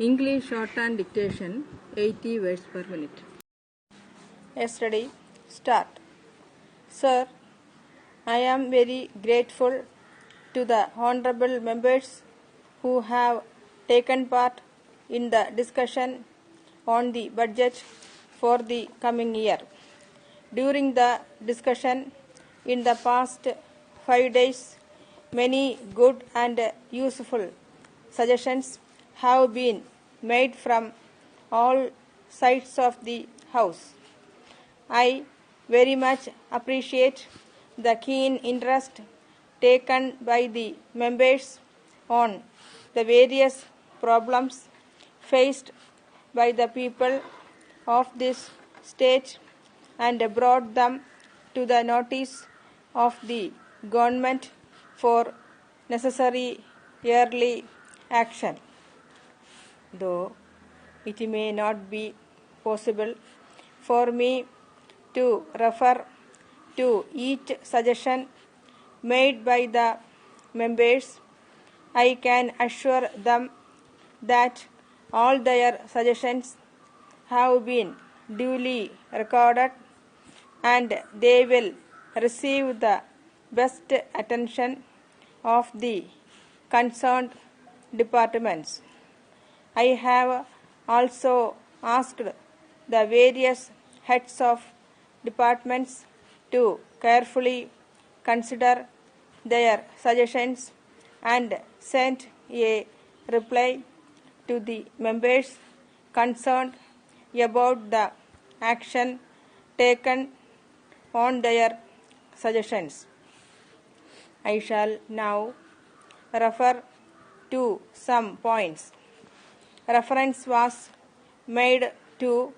English shorthand dictation 80 words per minute. Yesterday, start. Sir, I am very grateful to the honorable members who have taken part in the discussion on the budget for the coming year. During the discussion in the past 5 days, many good and useful suggestions have been made from all sides of the House. I very much appreciate the keen interest taken by the members on the various problems faced by the people of this state and brought them to the notice of the government for necessary early action. Though it may not be possible for me to refer to each suggestion made by the members, I can assure them that all their suggestions have been duly recorded and they will receive the best attention of the concerned departments. I have also asked the various heads of departments to carefully consider their suggestions and sent a reply to the members concerned about the action taken on their suggestions. I shall now refer to some points. Reference was made to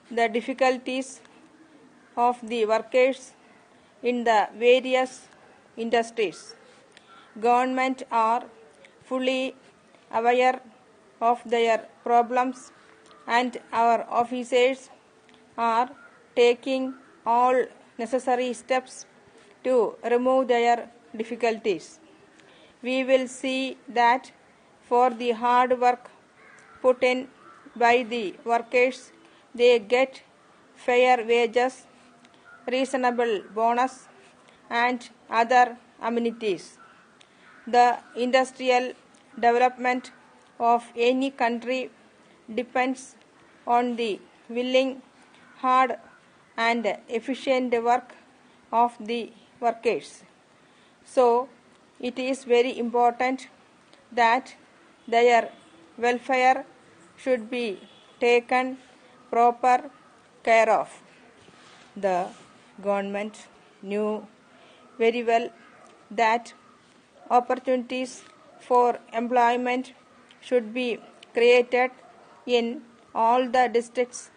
the difficulties of the workers in the various industries. Government are fully aware of their problems and our officers are taking all necessary steps to remove their difficulties. We will see that for the hard work put in by the workers, they get fair wages, reasonable bonus, and other amenities. The industrial development of any country depends on the willing, hard, and efficient work of the workers. So, it is very important that their welfare should be taken proper care of. The government knew very well that opportunities for employment should be created in all the districts.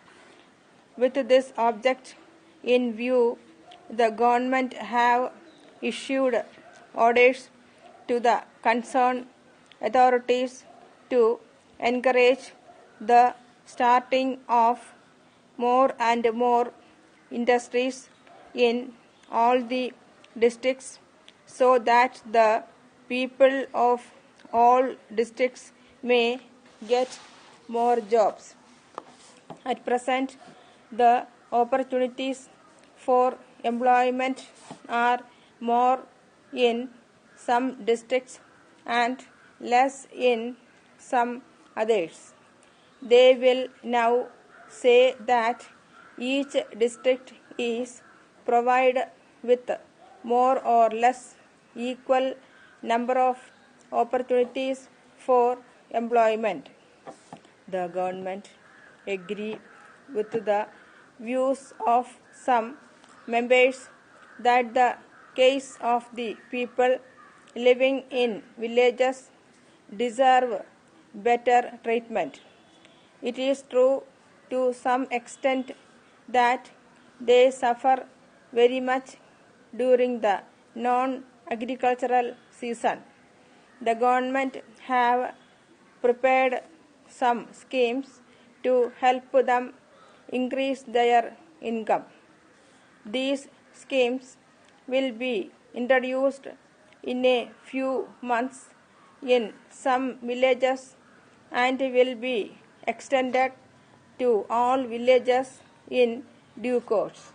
With this object in view, the government have issued orders to the concerned authorities to encourage the starting of more and more industries in all the districts so that the people of all districts may get more jobs. At present, the opportunities for employment are more in some districts and less in some others. They will now say that each district is provided with more or less equal number of opportunities for employment. The government agree with the views of some members that the case of the people living in villages deserve better treatment. It is true to some extent that they suffer very much during the non-agricultural season. The government have prepared some schemes to help them increase their income. These schemes will be introduced in a few months in some villages and will be extended to all villages in due course.